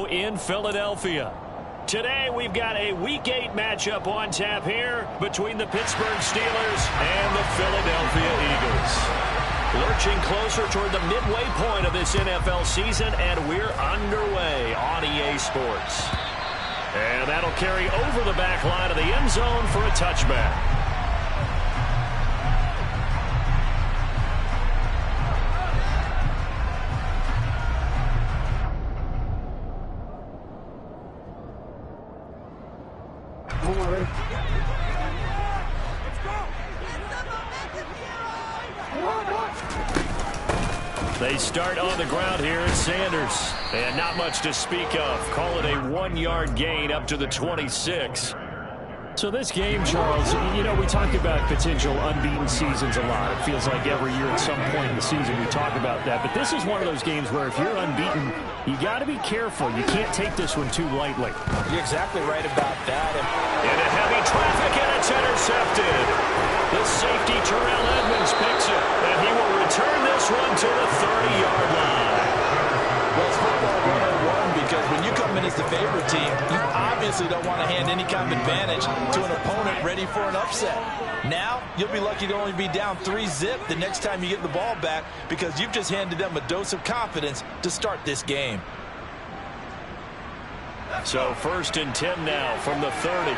in Philadelphia. Today we've got a Week 8 matchup on tap here between the Pittsburgh Steelers and the Philadelphia Eagles. Lurching closer toward the midway point of this NFL season, and we're underway on EA Sports. And that'll carry over the back line of the end zone for a touchback. They start on the ground here at Sanders. And not much to speak of. Call it a 1-yard gain up to the 26. So this game, Charles, you know, we talk about potential unbeaten seasons a lot. It feels like every year at some point in the season we talk about that. But this is one of those games where if you're unbeaten, you got to be careful. You can't take this one too lightly. You're exactly right about that. Into heavy traffic, and it's intercepted. The safety, Terrell Edmonds, picks it. And he will return this one to the 30-yard line. Well, it's football 101 because when you come in as the favorite team, you obviously don't want to hand any kind of advantage to an opponent ready for an upset. Now, you'll be lucky to only be down 3-zip the next time you get the ball back because you've just handed them a dose of confidence to start this game. So 1st and 10 now from the 30.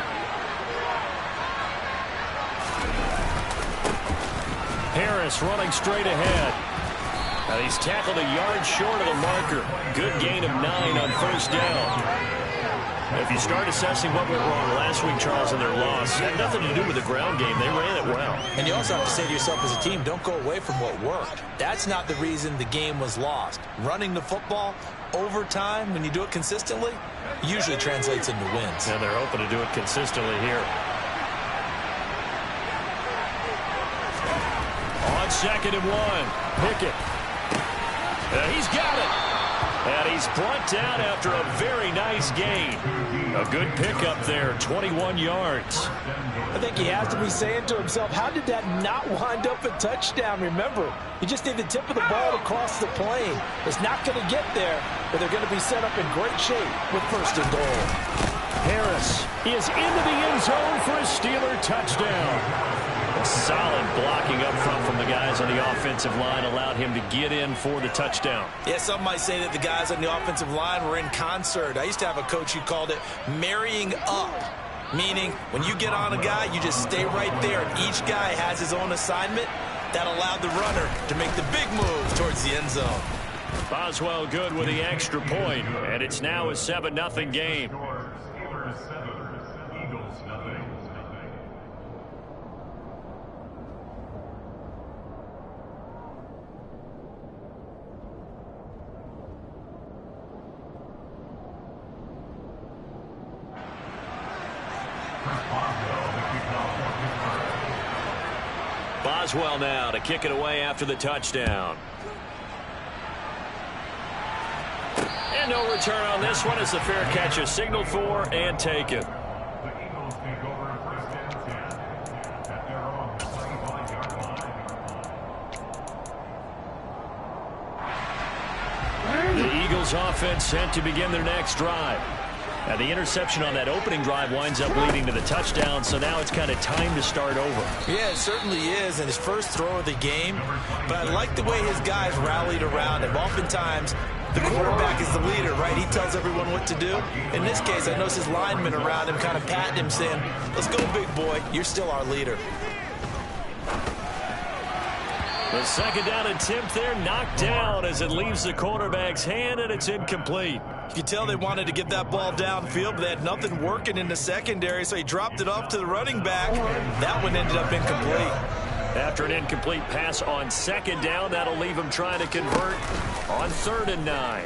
Harris running straight ahead. And he's tackled a yard short of the marker. Good gain of 9 on 1st down. If you start assessing what went wrong last week, Charles, in their loss, it had nothing to do with the ground game. They ran it well. And you also have to say to yourself as a team, don't go away from what worked. That's not the reason the game was lost. Running the football over time, when you do it consistently, usually translates into wins. And they're hoping to do it consistently here. On 2nd and 1, Pickett. He's got it. And he's brought down after a very nice gain. A good pickup there, 21 yards. I think he has to be saying to himself, how did that not wind up a touchdown? Remember, you just need the tip of the ball to cross the plane. It's not going to get there, but they're going to be set up in great shape with 1st and goal. Harris is into the end zone for a Steeler touchdown. Solid blocking up front from the guys on the offensive line allowed him to get in for the touchdown. Yeah, some might say that the guys on the offensive line were in concert. I used to have a coach who called it marrying up, meaning when you get on a guy, you just stay right there. And each guy has his own assignment. That allowed the runner to make the big move towards the end zone. Boswell good with the extra point, and it's now a 7-0 game. Boswell now to kick it away after the touchdown. And no return on this one as the fair catch is signaled for and taken. The Eagles offense sent to begin their next drive. Now the interception on that opening drive winds up leading to the touchdown, so now it's kind of time to start over. Yeah, it certainly is, and his first throw of the game. But I like the way his guys rallied around him. Oftentimes, the quarterback is the leader, right? He tells everyone what to do. In this case, I noticed his linemen around him kind of patting him, saying, let's go, big boy. You're still our leader. The 2nd down attempt there knocked down as it leaves the quarterback's hand, and it's incomplete. You could tell they wanted to get that ball downfield, but they had nothing working in the secondary, so he dropped it off to the running back. That one ended up incomplete. After an incomplete pass on 2nd down, that'll leave him trying to convert on 3rd and 9.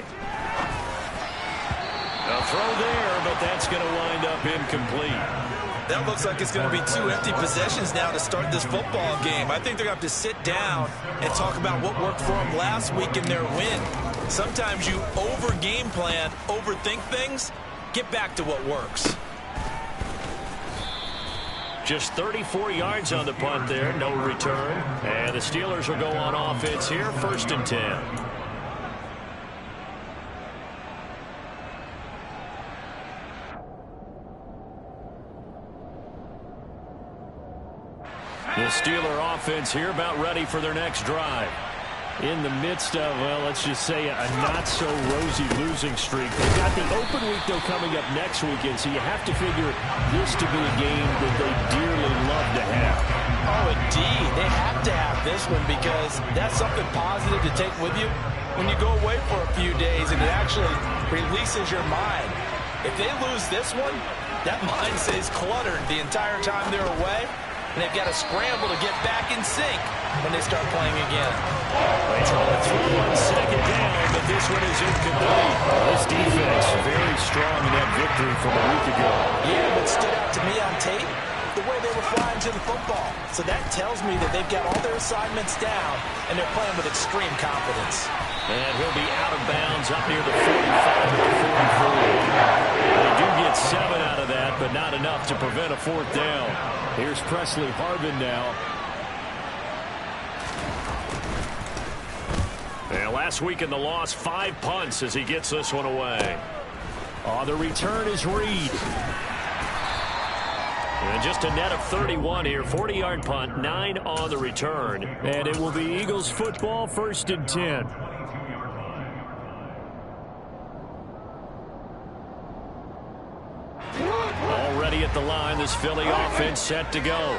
A throw there, but that's going to wind up incomplete. That looks like it's going to be 2 empty possessions now to start this football game. I think they're going to have to sit down and talk about what worked for them last week in their win. Sometimes you over-game plan, overthink things. Get back to what works. Just 34 yards on the punt there, no return. And the Steelers will go on offense here, 1st and 10. The Steeler offense here about ready for their next drive. In the midst of, well, let's just say a not-so-rosy losing streak. They've got the open week, though, coming up next weekend, so you have to figure this to be a game that they dearly love to have. Oh, indeed. They have to have this one because that's something positive to take with you when you go away for a few days, and it actually releases your mind. If they lose this one, that mind stays cluttered the entire time they're away, and they've got to scramble to get back in sync when they start playing again. They try to throw on second down, but this one is incomplete. This defense very strong in that victory from a week ago. Yeah, what stood out to me on tape, the way they were flying to the football. So that tells me that they've got all their assignments down, and they're playing with extreme confidence. And he'll be out of bounds up near the 45 to the 44. They do get 7 out of that, but not enough to prevent a fourth down. Here's Presley Harvin now. And last week in the loss, 5 punts as he gets this one away. On the return is Reed. And just a net of 31 here. 40-yard punt, 9 on the return. And it will be Eagles football, 1st and 10. Already at the line, this Philly offense set to go.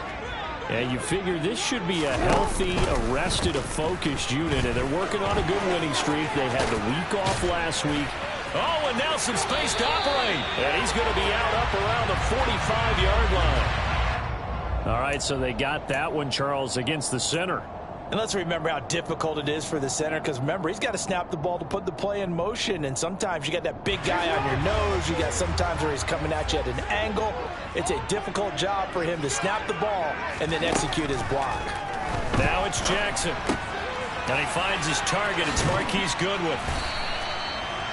And you figure this should be a healthy, arrested, a focused unit, and they're working on a good winning streak. They had the week off last week. Oh, and now some space to operate. And he's going to be out up around the 45-yard line. All right, so they got that one, Charles, against the center. And let's remember how difficult it is for the center, because remember, he's got to snap the ball to put the play in motion, and sometimes you got that big guy on your nose. You got sometimes where he's coming at you at an angle. It's a difficult job for him to snap the ball and then execute his block. Now it's Jackson. And he finds his target. It's Marquise Goodwin.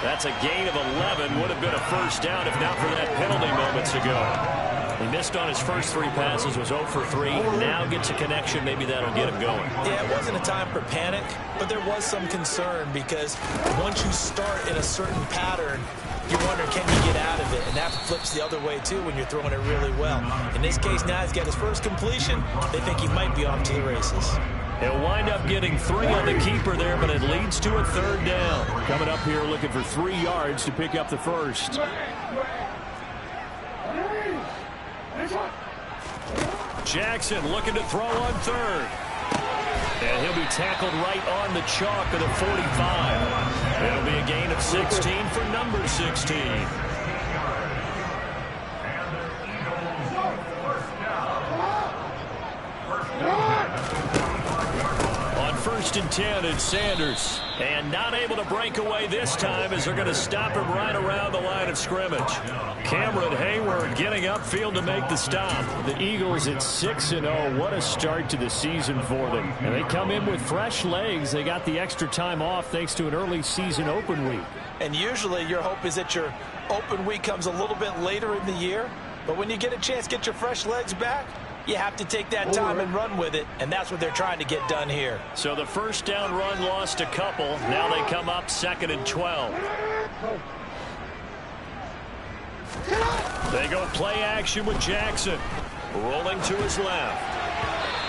That's a gain of 11. Would have been a first down if not for that penalty moments ago. He missed on his first 3 passes, was 0 for 3. Now gets a connection. Maybe that'll get him going. Yeah, it wasn't a time for panic, but there was some concern because once you start in a certain pattern, you wonder, can you get out of it? And that flips the other way, too, when you're throwing it really well. In this case, now he's got his first completion. They think he might be off to the races. He'll wind up getting 3 on the keeper there, but it leads to a 3rd down. Coming up here looking for 3 yards to pick up the first. Jackson looking to throw on 3rd. And he'll be tackled right on the chalk of the 45. It'll be a gain of 16 for number 16. On 1st and 10, it's Sanders. And not able to break away this time as they're going to stop him right around the line of scrimmage. Cameron Hayward getting upfield to make the stop. The Eagles at 6-0. What a start to the season for them. And they come in with fresh legs. They got the extra time off thanks to an early season open week. And usually your hope is that your open week comes a little bit later in the year. But when you get a chance to get your fresh legs back, you have to take that time and run with it, and that's what they're trying to get done here. So the first down run lost a couple. Now they come up 2nd and 12. They go play action with Jackson. Rolling to his left.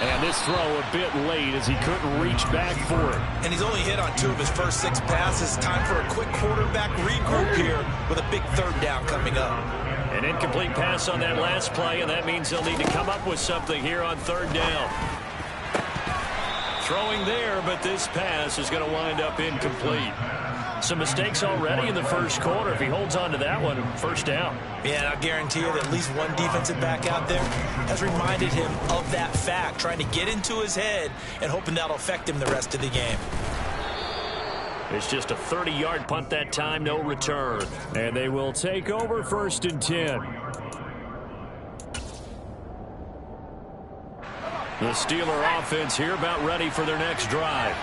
And this throw a bit late as he couldn't reach back for it. And he's only hit on 2 of his first 6 passes. Time for a quick quarterback regroup here with a big 3rd down coming up. An incomplete pass on that last play, and that means they'll need to come up with something here on 3rd down. Throwing there, but this pass is going to wind up incomplete. Some mistakes already in the first quarter. If he holds on to that one, 1st down. Yeah, and I'll guarantee you that at least one defensive back out there has reminded him of that fact, trying to get into his head and hoping that'll affect him the rest of the game. It's just a 30-yard punt that time, no return. And they will take over 1st and 10. The Steeler offense here about ready for their next drive.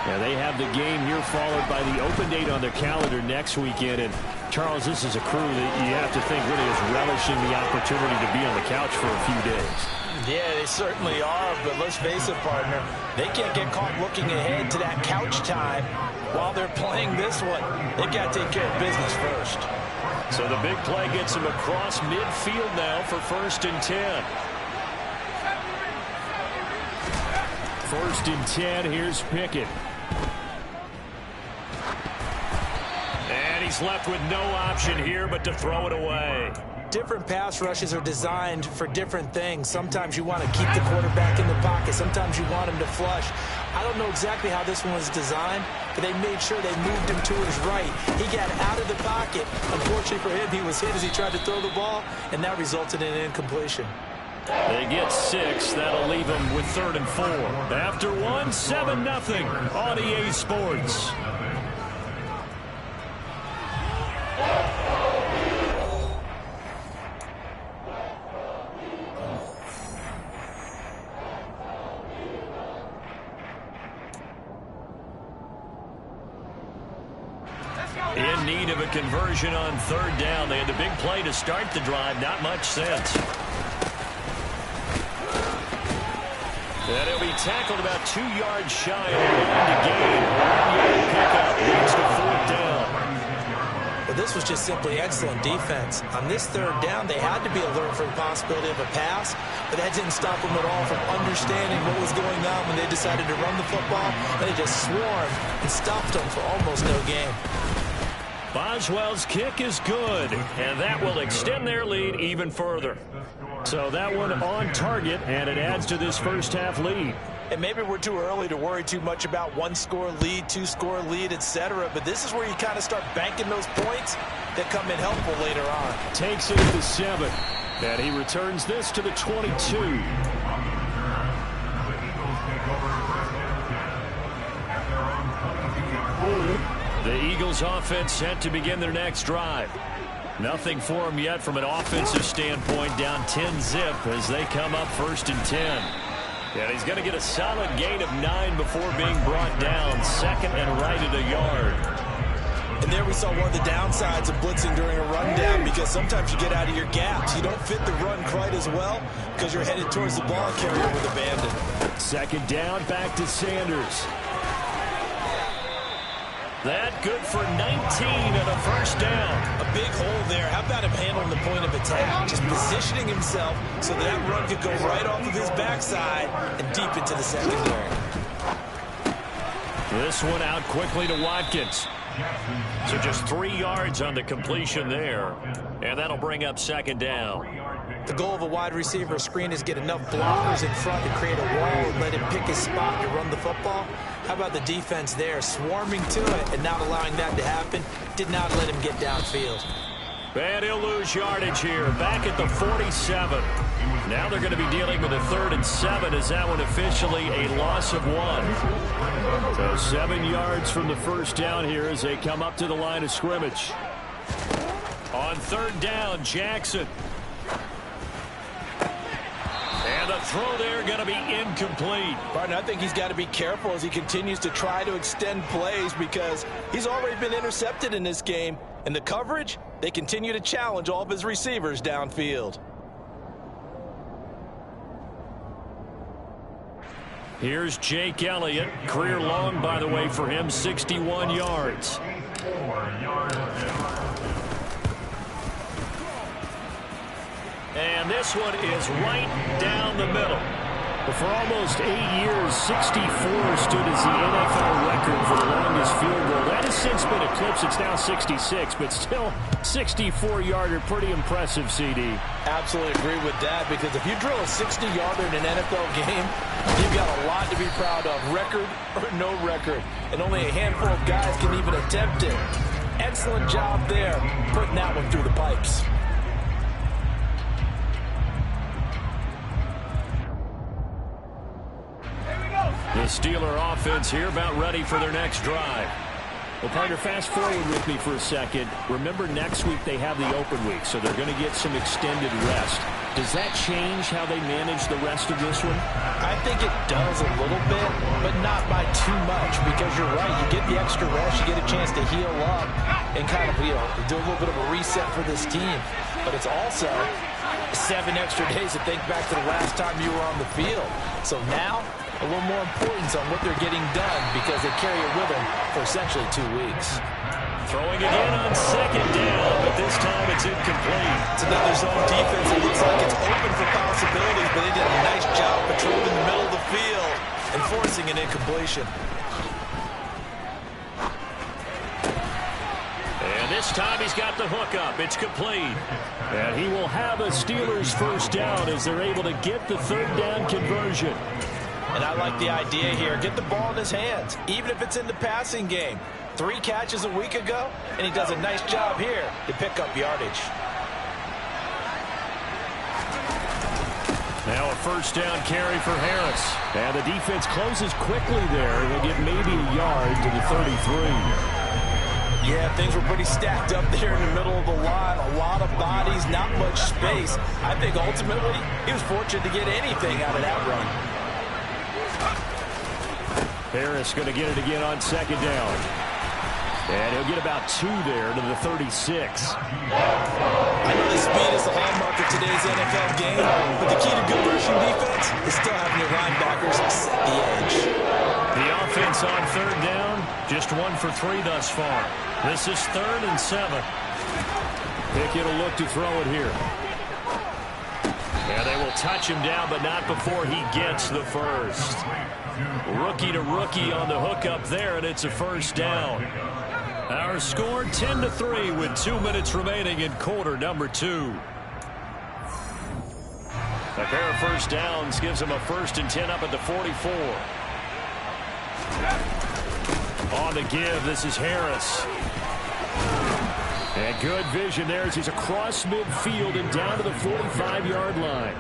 And they have the game here followed by the open date on their calendar next weekend. And, Charles, this is a crew that you have to think really is relishing the opportunity to be on the couch for a few days. Yeah, they certainly are, but let's face it, partner, they can't get caught looking ahead to that couch time while they're playing this one. They've got to take care of business first. So the big play gets them across midfield now for 1st and 10. First and 10, here's Pickett. And he's left with no option here but to throw it away. Different pass rushes are designed for different things. Sometimes you want to keep the quarterback in the pocket. Sometimes you want him to flush. I don't know exactly how this one was designed, but they made sure they moved him to his right. He got out of the pocket. Unfortunately for him, he was hit as he tried to throw the ball, and that resulted in an incompletion. They get 6. That'll leave them with 3rd and 4. After one, 7-0 on EA Sports. In need of a conversion on 3rd down. They had the big play to start the drive. Not much since. And he'll be tackled about 2 yards shy of the line to gain. 1-yard pickup leads to 4th down. Well, this was just simply excellent defense. On this 3rd down, they had to be alert for the possibility of a pass, but that didn't stop them at all from understanding what was going on when they decided to run the football, and they just swarmed and stopped them for almost no gain. Boswell's kick is good, and that will extend their lead even further. So that one on target, and it adds to this first half lead. And maybe we're too early to worry too much about 1-score lead, 2-score lead, etc. But this is where you kind of start banking those points that come in helpful later on. Takes it at the 7, and he returns this to the 22. The Eagles offense set to begin their next drive. Nothing for them yet from an offensive standpoint, down 10-zip as they come up 1st and 10. And he's going to get a solid gain of 9 before being brought down, 2nd and right at a yard. And there we saw one of the downsides of blitzing during a rundown, because sometimes you get out of your gaps. You don't fit the run quite as well because you're headed towards the ball carrier with abandon. 2nd down, back to Sanders. That good for 19 and a 1st down. A big hole there. How about him handling the point of attack? Just positioning himself so that run could go right off of his backside and deep into the secondary. This one out quickly to Watkins. So just 3 yards on the completion there. And that'll bring up 2nd down. The goal of a wide receiver screen is get enough blockers in front to create a wall and let him pick his spot to run the football. How about the defense there, swarming to it and not allowing that to happen? Did not let him get downfield. And he'll lose yardage here, back at the 47. Now they're going to be dealing with a 3rd and 7 as that one officially a loss of 1. So 7 yards from the 1st down here as they come up to the line of scrimmage. On 3rd down, Jackson. And the throw there going to be incomplete. Barton, I think he's got to be careful as he continues to try to extend plays, because he's already been intercepted in this game. And the coverage, they continue to challenge all of his receivers downfield. Here's Jake Elliott. Career long, by the way, for him, 61 yards. And this one is right down the middle. For almost 8 years, 64 stood as the NFL record for the longest field goal. That has since been eclipsed. It's now 66, but still 64-yarder. Pretty impressive, CD. Absolutely agree with that, because if you drill a 60-yarder in an NFL game, you've got a lot to be proud of, record or no record. And only a handful of guys can even attempt it. Excellent job there, putting that one through the pipes. The Steeler offense here about ready for their next drive. Well, partner, fast forward with me for a second. Remember, next week they have the open week, so they're going to get some extended rest. Does that change how they manage the rest of this one? I think it does a little bit, but not by too much, because you're right. You get the extra rest, you get a chance to heal up and kind of, do a little bit of a reset for this team. But it's also 7 extra days to think back to the last time you were on the field. So now, a little more importance on what they're getting done, because they carry it with them for essentially 2 weeks. Throwing again on 2nd down, but this time it's incomplete. It's another zone defense. It looks like it's open for possibilities, but they did a nice job patrolling the middle of the field and forced forcing an incompletion. And this time he's got the hook up. It's complete. And he will have a Steelers first down as they're able to get the third down conversion. And I like the idea here. Get the ball in his hands, even if it's in the passing game. 3 catches a week ago, and he does a nice job here to pick up yardage. Now a first down carry for Harris. And the defense closes quickly there. They'll get maybe a yard to the 33. Yeah, things were pretty stacked up there in the middle of the line. A lot of bodies, not much space. I think ultimately he was fortunate to get anything out of that run. Harris going to get it again on second down. And he'll get about 2 there to the 36. I know the speed is the hallmark of today's NFL game, but the key to good rushing defense is still having your linebackers set the edge. The offense on third down, just 1 for 3 thus far. This is 3rd and 7. Pickett will look to throw it here. And they will touch him down, but not before he gets the first. Rookie to rookie on the hook up there, and it's a first down. Our score 10-3 with 2 minutes remaining in quarter number 2. A pair of first downs gives them a 1st and 10 up at the 44. On the give, this is Harris. And good vision there as he's across midfield and down to the 45-yard line.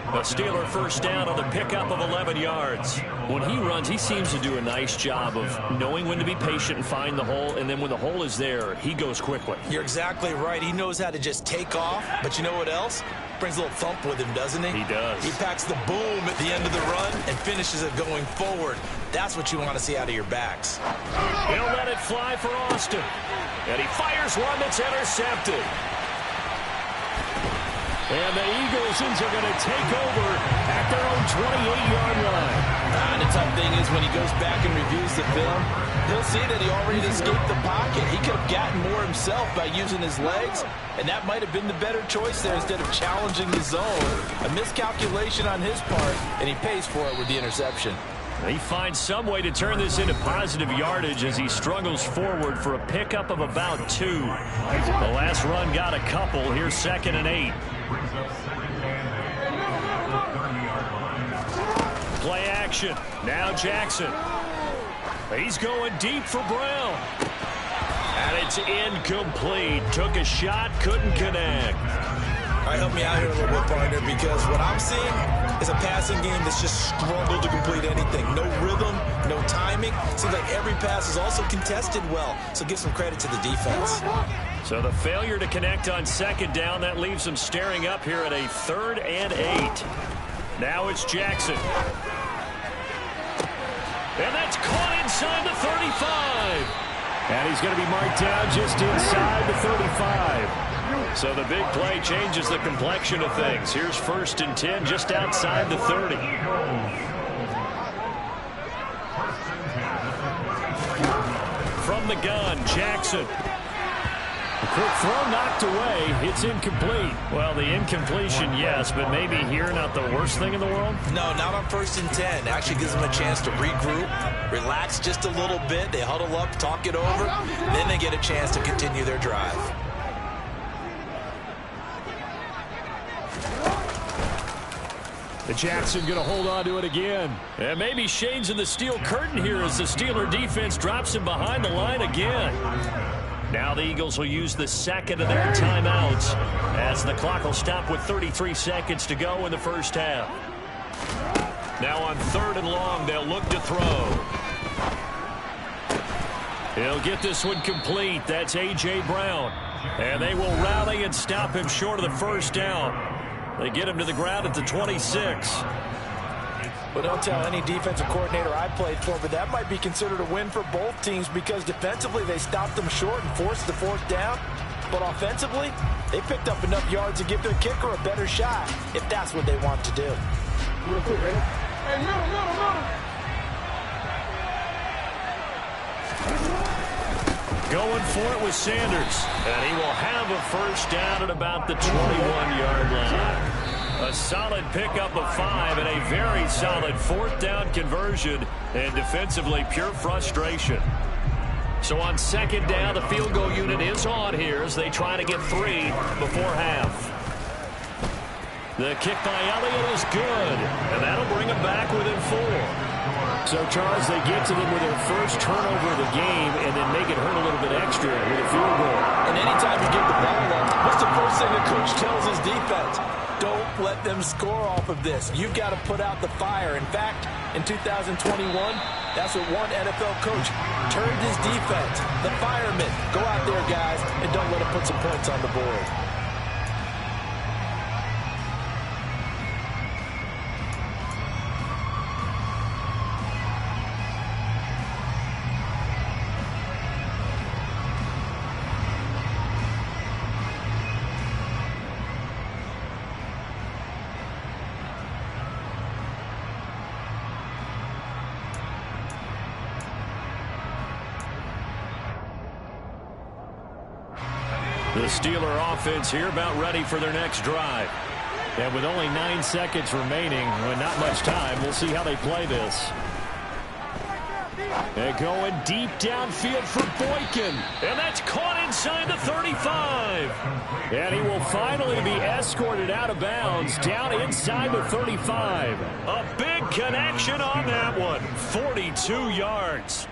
A Steeler first down on the pickup of 11 yards. When he runs, he seems to do a nice job of knowing when to be patient and find the hole, and then when the hole is there, he goes quickly. You're exactly right. He knows how to just take off, but you know what else? Brings a little thump with him, doesn't he? He does. He packs the boom at the end of the run and finishes it going forward. That's what you want to see out of your backs. He'll let it fly for Austin. And he fires one that's intercepted. And the Eagles are going to take over at their own 28-yard line. And the tough thing is when he goes back and reviews the film, he'll see that he already escaped the pocket. He could have gotten more himself by using his legs, and that might have been the better choice there instead of challenging the zone. A miscalculation on his part, and he pays for it with the interception. He finds some way to turn this into positive yardage as he struggles forward for a pickup of about 2. The last run got a couple. Here's 2nd and 8. Play action. Now Jackson. He's going deep for Brown. And it's incomplete. Took a shot, couldn't connect. All right, help me out here a little bit, partner, because what I'm seeing is a passing game that's just struggled to complete anything. No rhythm, no timing. Seems like every pass is also contested well, so give some credit to the defense. So the failure to connect on second down, that leaves them staring up here at a 3rd and 8. Now it's Jackson. And that's caught inside the 35. And he's going to be marked down just inside the 35. So the big play changes the complexion of things. Here's 1st and 10 just outside the 30. From the gun, Jackson. A quick throw knocked away. It's incomplete. Well, the incompletion, yes, but maybe here not the worst thing in the world? No, not on 1st and 10. Actually gives them a chance to regroup, relax just a little bit. They huddle up, talk it over. Then they get a chance to continue their drive. The Jackson going to hold on to it again. And maybe shades in the steel curtain here as the Steeler defense drops him behind the line again. Now the Eagles will use the 2nd of their timeouts as the clock will stop with 33 seconds to go in the first half. Now on 3rd and long, they'll look to throw. He'll get this one complete. That's A.J. Brown. And they will rally and stop him short of the first down. They get him to the ground at the 26. Well, don't tell any defensive coordinator I played for, but that might be considered a win for both teams because defensively they stopped them short and forced the 4th down. But offensively, they picked up enough yards to give their kicker a better shot if that's what they want to do. Going for it with Sanders. And he will have a first down at about the 21-yard line. A solid pickup of 5 and a very solid 4th down conversion, and defensively pure frustration. So on 2nd down, the field goal unit is on here as they try to get 3 before half. The kick by Elliott is good, and that'll bring them back within 4. So, Charles, they get to them with their first turnover of the game and then make it hurt a little bit extra with a field goal. And anytime you give the ball up, what's the first thing the coach tells his defense? Don't let them score off of this. You've got to put out the fire. In fact, in 2021, that's what one NFL coach turned his defense. The firemen. Go out there, guys, and don't let them put some points on the board. The Steeler offense here about ready for their next drive. And with only 9 seconds remaining, and not much time, we'll see how they play this. And going deep downfield for Boykin. And that's caught inside the 35. And he will finally be escorted out of bounds down inside the 35. A big connection on that one. 42 yards.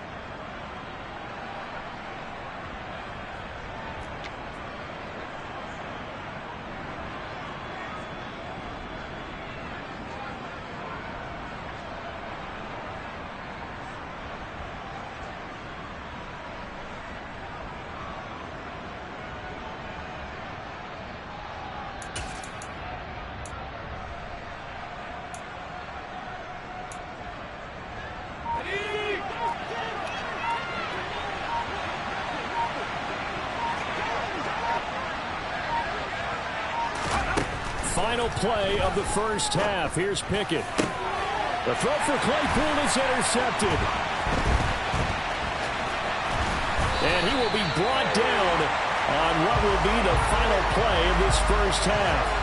Final play of the first half. Here's Pickett. The throw for Claypool is intercepted. And he will be brought down on what will be the final play of this first half.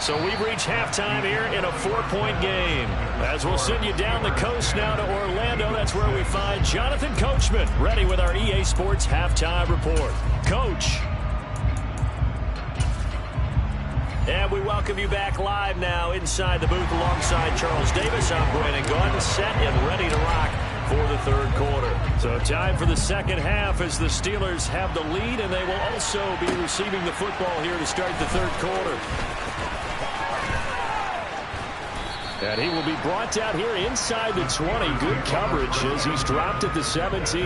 So we've reached halftime here in a 4-point game. As we'll send you down the coast now to Orlando, that's where we find Jonathan Coachman, ready with our EA Sports Halftime Report. Coach. And we welcome you back live now inside the booth alongside Charles Davis. I'm Brandon Gordon, set and ready to rock for the third quarter. So time for the second half as the Steelers have the lead, and they will also be receiving the football here to start the third quarter. And he will be brought down here inside the 20. Good coverage as he's dropped at the 17.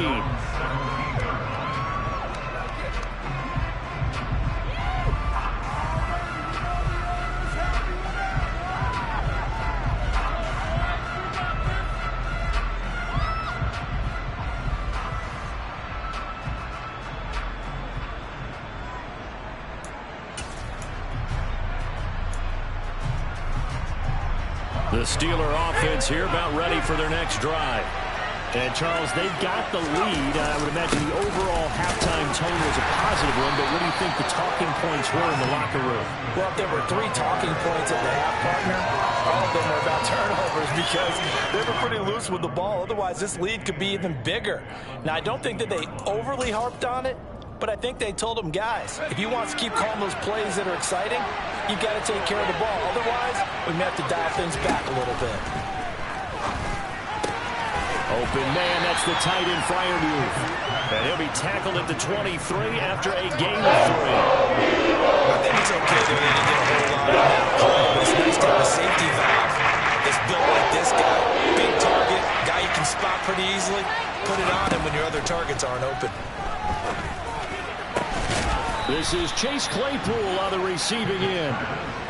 The Steeler offense here about ready for their next drive. And, Charles, they've got the lead. I would imagine the overall halftime tone was a positive one, but what do you think the talking points were in the locker room? Well, if there were 3 talking points at the half, partner, all of them were about turnovers because they were pretty loose with the ball. Otherwise, this lead could be even bigger. Now, I don't think that they overly harped on it, but I think they told them, guys, if you want to keep calling those plays that are exciting, you've got to take care of the ball. Otherwise, we may have to dial things back a little bit. Open man, that's the tight end Freiermuth. And he'll be tackled at the 23 after a gain of 3. I think it's okay that they didn't get a whole lot on that play, but it's nice to have a safety valve that's built like this guy. Big target, guy you can spot pretty easily. Put it on him when your other targets aren't open. This is Chase Claypool on the receiving end.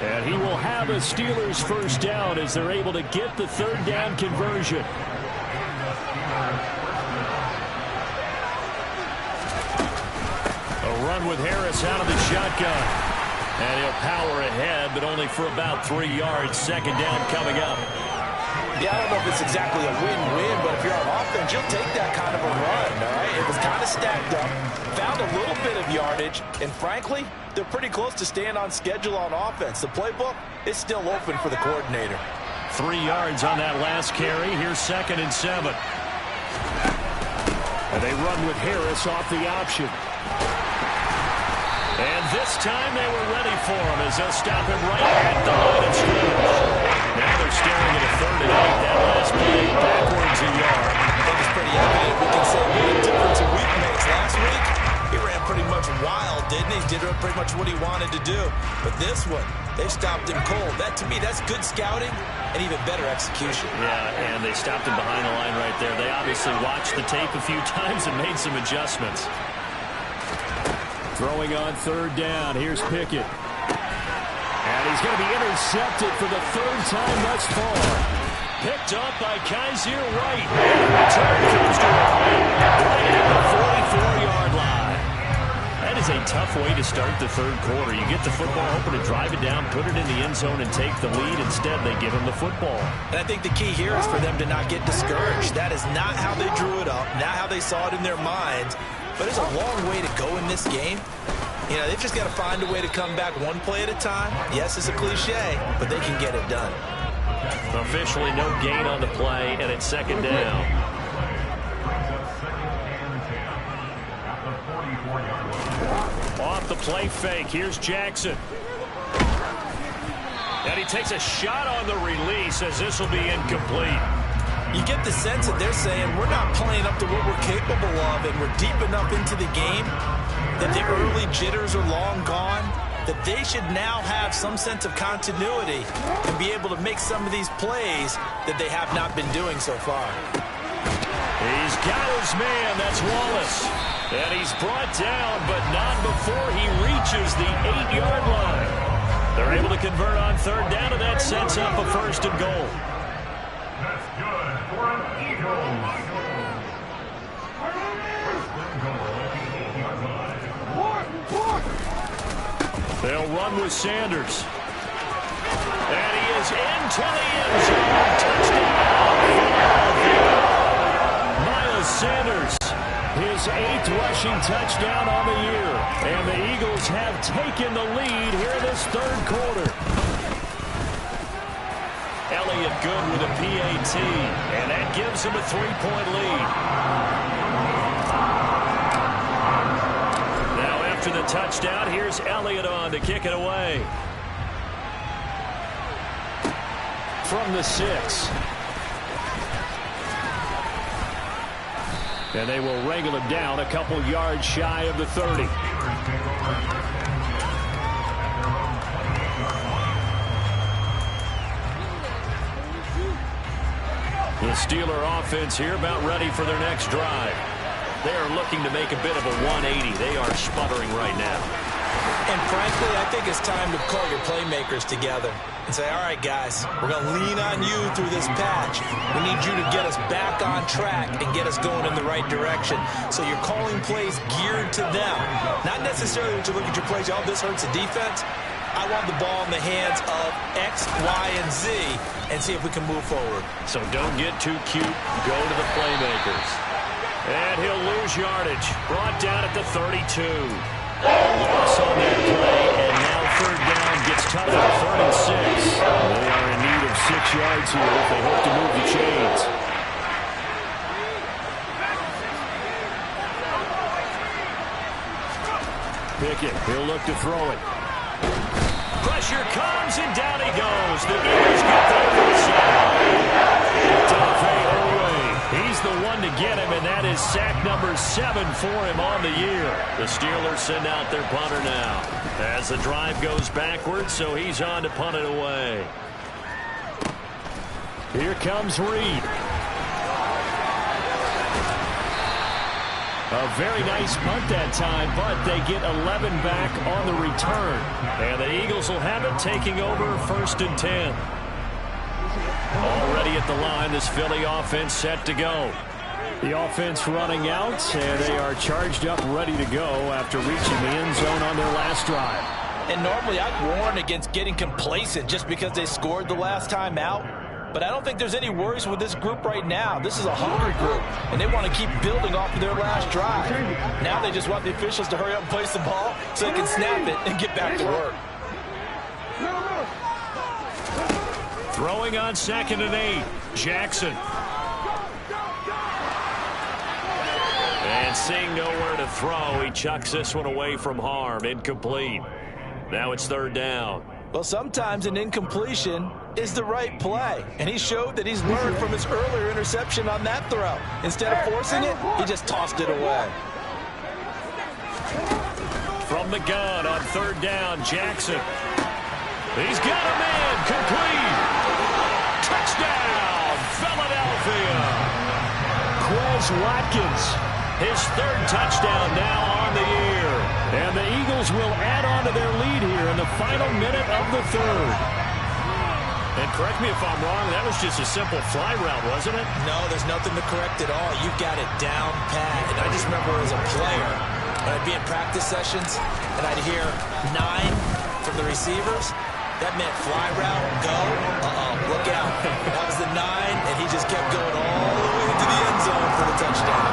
And he will have a Steelers first down as they're able to get the third down conversion. A run with Harris out of the shotgun. And he'll power ahead, but only for about 3 yards. Second down coming up. Yeah, I don't know if it's exactly a win-win, but if you're on offense, you'll take that kind of a run, all right? It was kind of of stacked up, found a little bit of yardage, and frankly, they're pretty close to staying on schedule on offense. The playbook is still open for the coordinator. 3 yards on that last carry. Here's 2nd and 7. And they run with Harris off the option. And this time they were ready for him as they'll stop him right at the line of scrimmage. Now they're staring at a 3rd and 8. That last play backwards a yard. I think it's pretty evident. We can say what a difference a week makes. Last week, he ran pretty much wild, didn't he? Did pretty much what he wanted to do. But this one, they stopped him cold. That, to me, that's good scouting and even better execution. Yeah, and they stopped him behind the line right there. They obviously watched the tape a few times and made some adjustments. Throwing on 3rd down. Here's Pickett. And he's going to be intercepted for the 3rd time thus far. Picked up by Kaiser White. And the return comes to him right at the 44-yard line. That is a tough way to start the 3rd quarter. You get the football open to drive it down, put it in the end zone, and take the lead. Instead, they give him the football. And I think the key here is for them to not get discouraged. That is not how they drew it up, not how they saw it in their minds. But there's a long way to go in this game. You know, they've just got to find a way to come back one play at a time. Yes, it's a cliche, but they can get it done. Officially no gain on the play, and it's 2nd down. Off the play fake, here's Jackson. And he takes a shot on the release as this will be incomplete. You get the sense that they're saying we're not playing up to what we're capable of, and we're deep enough into the game that the early jitters are long gone, that they should now have some sense of continuity and be able to make some of these plays that they have not been doing so far. He's got his man, that's Wallace. And he's brought down, but not before he reaches the 8-yard line. They're able to convert on 3rd down, and that sets up a 1st and goal. That's good for an Eagles. They'll run with Sanders. And he is into the end zone. Touchdown. Miles Sanders, his 8th rushing touchdown on the year. And the Eagles have taken the lead here in this 3rd quarter. Elliott good with a PAT, and that gives him a 3-point lead. Now after the touchdown, here's Elliott on to kick it away. From the 6. And they will wrangle him down a couple yards shy of the 30. The Steeler offense here about ready for their next drive. They are looking to make a bit of a 180. They are sputtering right now. And frankly, I think it's time to call your playmakers together and say, all right, guys, we're going to lean on you through this patch. We need you to get us back on track and get us going in the right direction. So you're calling plays geared to them. Not necessarily to look at your plays, oh, this hurts the defense. I want the ball in the hands of X, Y, and Z and see if we can move forward. So don't get too cute. Go to the playmakers. And he'll lose yardage. Brought down at the 32. Loss on that play, and now 3rd down gets tough at 3rd and 6. They are in need of 6 yards here if they hope to move the chains. Pickett, he'll look to throw it. Pressure comes, and down he goes. The Eagles get there for the He's the one to get him, and that is sack number 7 for him on the year. The Steelers send out their punter now as the drive goes backwards, so he's on to punt it away. Here comes Reed. A very nice punt that time, but they get 11 back on the return. And the Eagles will have it, taking over 1st and 10. Already at the line, this Philly offense set to go. The offense running out, and they are charged up, ready to go after reaching the end zone on their last drive. And normally I'd warn against getting complacent just because they scored the last time out. But I don't think there's any worries with this group right now. This is a hungry group, and they want to keep building off of their last drive. Now they just want the officials to hurry up and place the ball so they can snap it and get back to work. Throwing on 2nd and 8, Jackson. And seeing nowhere to throw, he chucks this one away from harm. Incomplete. Now it's 3rd down. Well, sometimes an incompletion is the right play, and he showed that he's learned from his earlier interception on that throw. Instead of forcing it, he just tossed it away. From the gun on 3rd down, Jackson. He's got a man, complete. Touchdown, Philadelphia. Quez Watkins, his 3rd touchdown now on the year. And the Eagles will add on to their lead here in the final minute of the 3rd. And correct me if I'm wrong, that was just a simple fly route, wasn't it? No, there's nothing to correct at all. You've got it down pat. And I just remember as a player, when I'd be in practice sessions, and I'd hear 9 from the receivers. That meant fly route, go, look out. That was the 9, and he just kept going all the way into the end zone for the touchdown.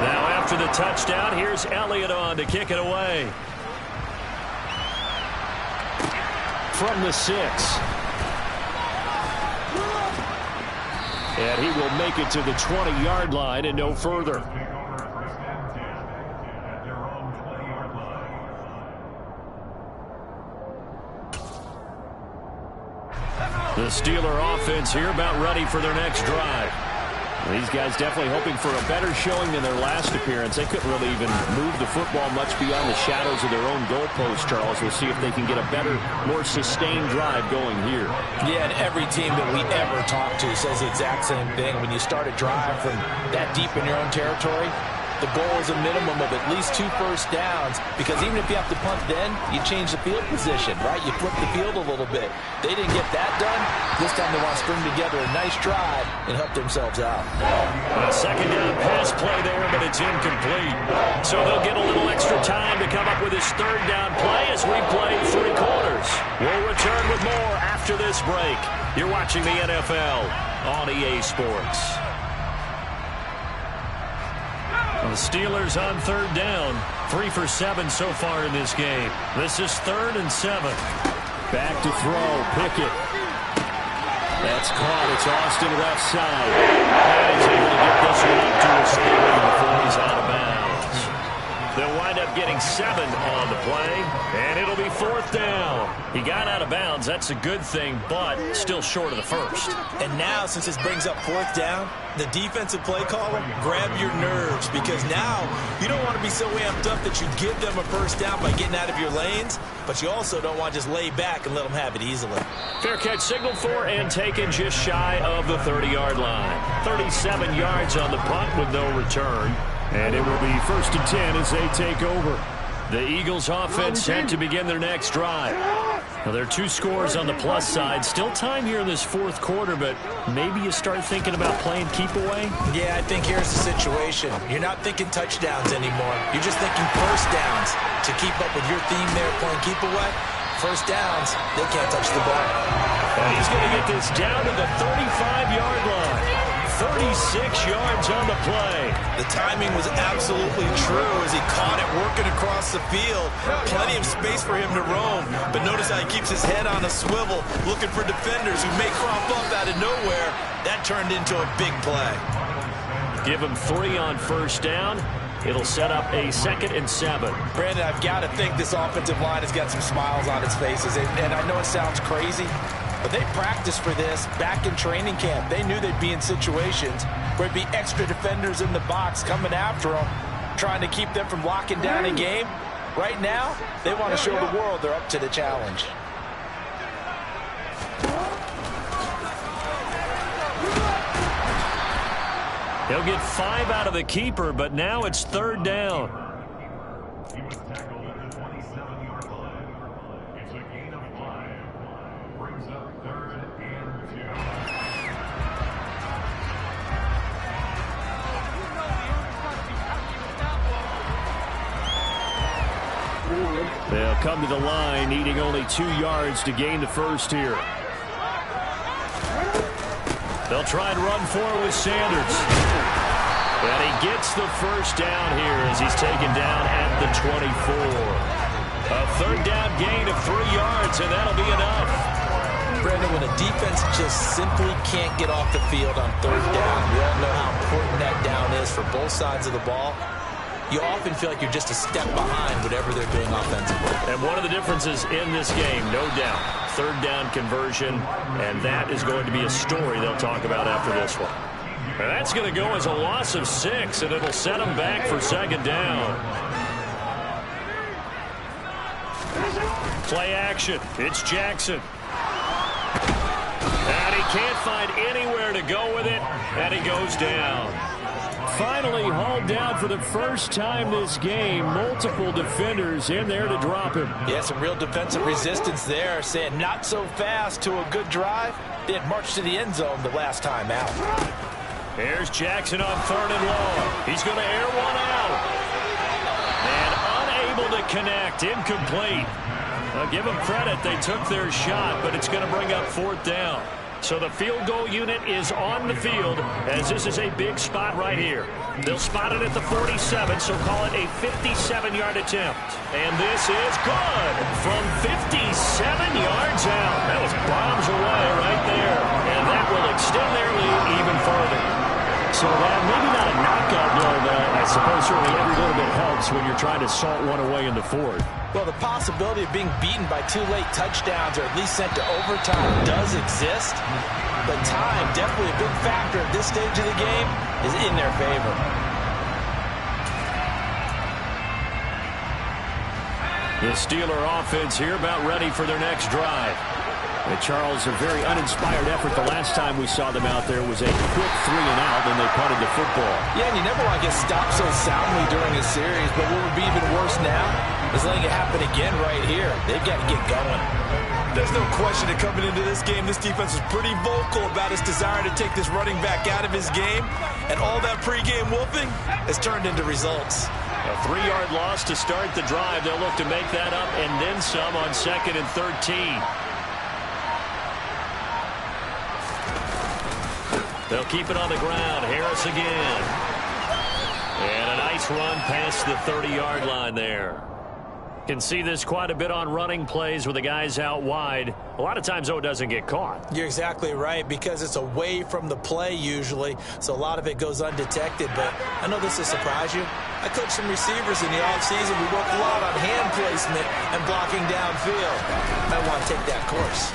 Now after the touchdown, here's Elliott on to kick it away. From the 6. And he will make it to the 20-yard line and no further. The Steeler offense here about ready for their next drive. These guys definitely hoping for a better showing than their last appearance. They couldn't really even move the football much beyond the shadows of their own goalpost, Charles. We'll see if they can get a better, more sustained drive going here. Yeah, and every team that we ever talk to says the exact same thing. When you start a drive from that deep in your own territory, the goal is a minimum of at least 2 first downs, because even if you have to punt then, you change the field position, right? You flip the field a little bit. They didn't get that done. This time they want to string together a nice drive and help themselves out. A 2nd down pass play there, but it's incomplete. So they'll get a little extra time to come up with his 3rd down play as we play 3 quarters. We'll return with more after this break. You're watching the NFL on EA Sports. The Steelers on 3rd down. 3 for 7 so far in this game. This is 3rd and 7. Back to throw. Pickett. That's caught. It's Austin left side. And he's able to get this one up to his 30 before he's out of bounds. They'll wind up getting 7 on the play, and it'll be 4th down. He got out of bounds. That's a good thing, but still short of the 1st. And now, since this brings up 4th down, the defensive play caller, grab your nerves, because now you don't want to be so amped up that you give them a 1st down by getting out of your lanes, but you also don't want to just lay back and let them have it easily. Fair catch signaled for and taken just shy of the 30-yard line. 37 yards on the punt with no return. And it will be 1st and 10 as they take over. The Eagles offense set to begin their next drive. Now, there are 2 scores on the plus side. Still time here in this 4th quarter, but maybe you start thinking about playing keep away? Yeah, I think here's the situation. You're not thinking touchdowns anymore. You're just thinking 1st downs. To keep up with your theme there, playing keep away, 1st downs, they can't touch the ball. And he's going to get this down to the 35-yard line. 36 yards on the play. The timing was absolutely true as he caught it working across the field. Plenty of space for him to roam. But notice how he keeps his head on a swivel, looking for defenders who may crop up out of nowhere. That turned into a big play. Give him 3 on 1st down. It'll set up a 2nd and 7. Brandon, I've got to think this offensive line has got some smiles on its faces. And I know it sounds crazy, but they practiced for this back in training camp. They knew they'd be in situations where there'd be extra defenders in the box coming after them, trying to keep them from locking down a game. Right now, they want to show the world they're up to the challenge. He'll get 5 out of the keeper, but now it's 3rd down. He was tackled at the 27-yard line. It's a gain of 5. Brings up 3rd and 2. They'll come to the line, needing only 2 yards to gain the 1st here. They'll try and run for it with Sanders. And he gets the first down here as he's taken down at the 24. A third down gain of 3 yards, and that'll be enough. Brandon, when a defense just simply can't get off the field on third down, we all know how important that down is for both sides of the ball. You often feel like you're just a step behind whatever they're doing offensively. And one of the differences in this game, no doubt, third down conversion, and that is going to be a story they'll talk about after this one. And that's going to go as a loss of 6, and it'll set them back for second down. Play action. It's Jackson. And he can't find anywhere to go with it, and he goes down. Finally hauled down for the first time this game. Multiple defenders in there to drop him. Yeah, some real defensive resistance there, saying not so fast to a good drive. They had marched to the end zone the last time out. Here's Jackson on 3rd and long. He's going to air one out. And unable to connect. Incomplete. Well, give them credit. They took their shot, but it's going to bring up 4th down. So the field goal unit is on the field as this is a big spot right here. They'll spot it at the 47, so call it a 57-yard attempt. And this is good from 57 yards out. That was bombs away right there. And that will extend their lead even further. So that maybe not a knockout blow, but I suppose certainly every little bit helps when you're trying to salt one away in the 4th. Well, the possibility of being beaten by 2 late touchdowns or at least sent to overtime does exist. But time, definitely a big factor at this stage of the game, is in their favor. The Steeler offense here about ready for their next drive. And Charles, a very uninspired effort. The last time we saw them out there was a quick 3 and out, and they punted the football. Yeah, and you never want to get stopped so soundly during a series, but what would be even worse now is letting it happen again right here. They've got to get going. There's no question that coming into this game, this defense was pretty vocal about its desire to take this running back out of his game, and all that pregame wolfing has turned into results. A 3-yard loss to start the drive. They'll look to make that up and then some on 2nd and 13. They'll keep it on the ground. Harris again. And a nice run past the 30-yard line there. Can see this quite a bit on running plays with the guys out wide. A lot of times, though, it doesn't get caught. You're exactly right, because it's away from the play usually, so a lot of it goes undetected. But I know this will surprise you. I coached some receivers in the offseason. We work a lot on hand placement and blocking downfield. I want to take that course.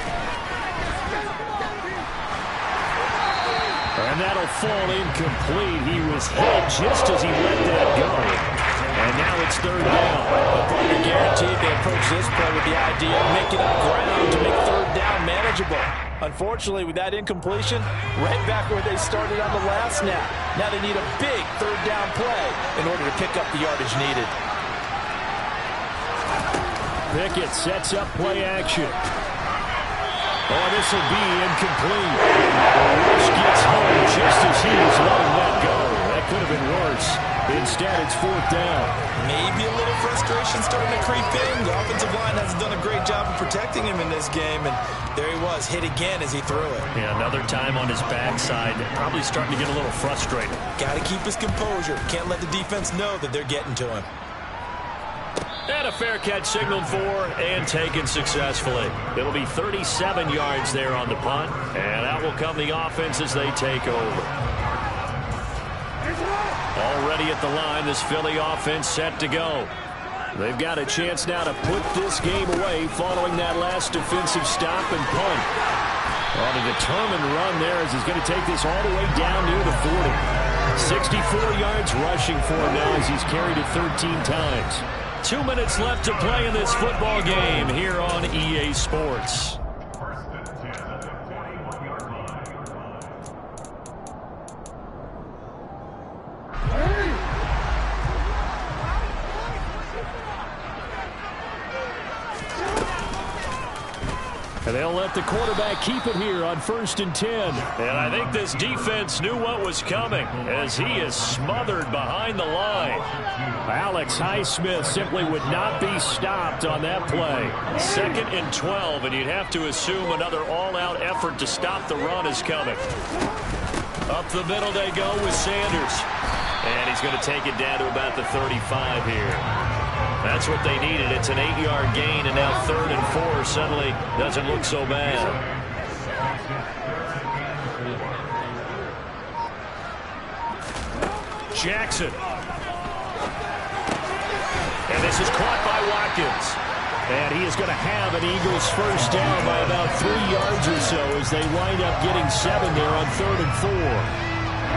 And that'll fall incomplete. He was hit just as he let that go. And now it's 3rd down. But partner guaranteed they approach this play with the idea of making up ground to make 3rd down manageable. Unfortunately, with that incompletion, right back where they started on the last snap. Now they need a big 3rd down play in order to pick up the yardage needed. Pickett sets up play action. Oh, this will be incomplete. Rush gets home just as he was letting that go. That could have been worse. Instead, it's 4th down. Maybe a little frustration starting to creep in. The offensive line hasn't done a great job of protecting him in this game, and there he was, hit again as he threw it. Yeah, another time on his backside. Probably starting to get a little frustrated. Got to keep his composure. Can't let the defense know that they're getting to him. And a fair catch signaled for and taken successfully. It'll be 37 yards there on the punt. And out will come the offense as they take over. Already at the line, this Philly offense set to go. They've got a chance now to put this game away following that last defensive stop and punt. On a determined run there as he's going to take this all the way down near the 40. 64 yards rushing for him now as he's carried it 13 times. 2 minutes left to play in this football game here on EA Sports. And they'll let the quarterback keep it here on 1st and 10. And I think this defense knew what was coming as he is smothered behind the line. Alex Highsmith simply would not be stopped on that play. 2nd and 12, and you'd have to assume another all-out effort to stop the run is coming. Up the middle they go with Sanders. And he's going to take it down to about the 35 here. That's what they needed. It's an 8-yard gain, and now 3rd and 4 suddenly doesn't look so bad. Jackson. And this is caught by Watkins. And he is going to have an Eagles first down by about 3 yards or so as they wind up getting 7 there on 3rd and 4.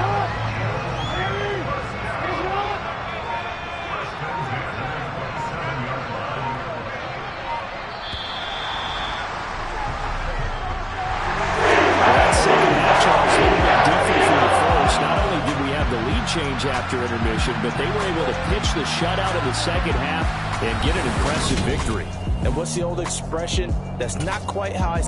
Change after intermission, but they were able to pitch the shutout in the second half and get an impressive victory. And what's the old expression? That's not quite how I...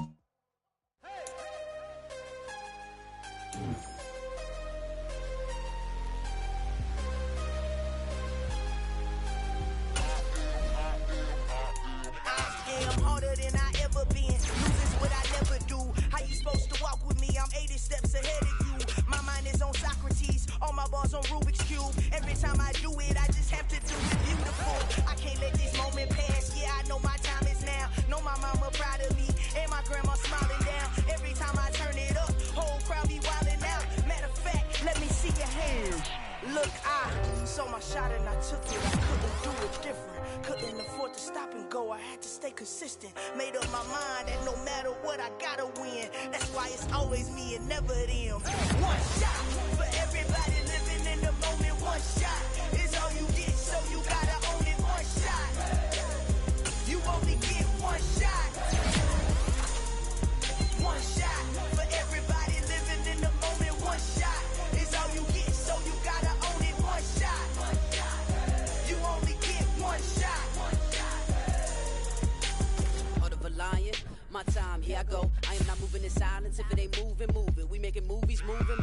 Made up my mind that no matter what, I gotta win. That's why it's always me and never them. One shot for everybody living in the moment. One shot is all you get, so you gotta own it. One shot. You only get one shot. One shot for everybody living in the moment. One shot is all you get, so you gotta own it. One shot. You only get one shot. Lion, my time, here I go. I am not moving in silence. If it ain't moving, move it. We making movies, moving.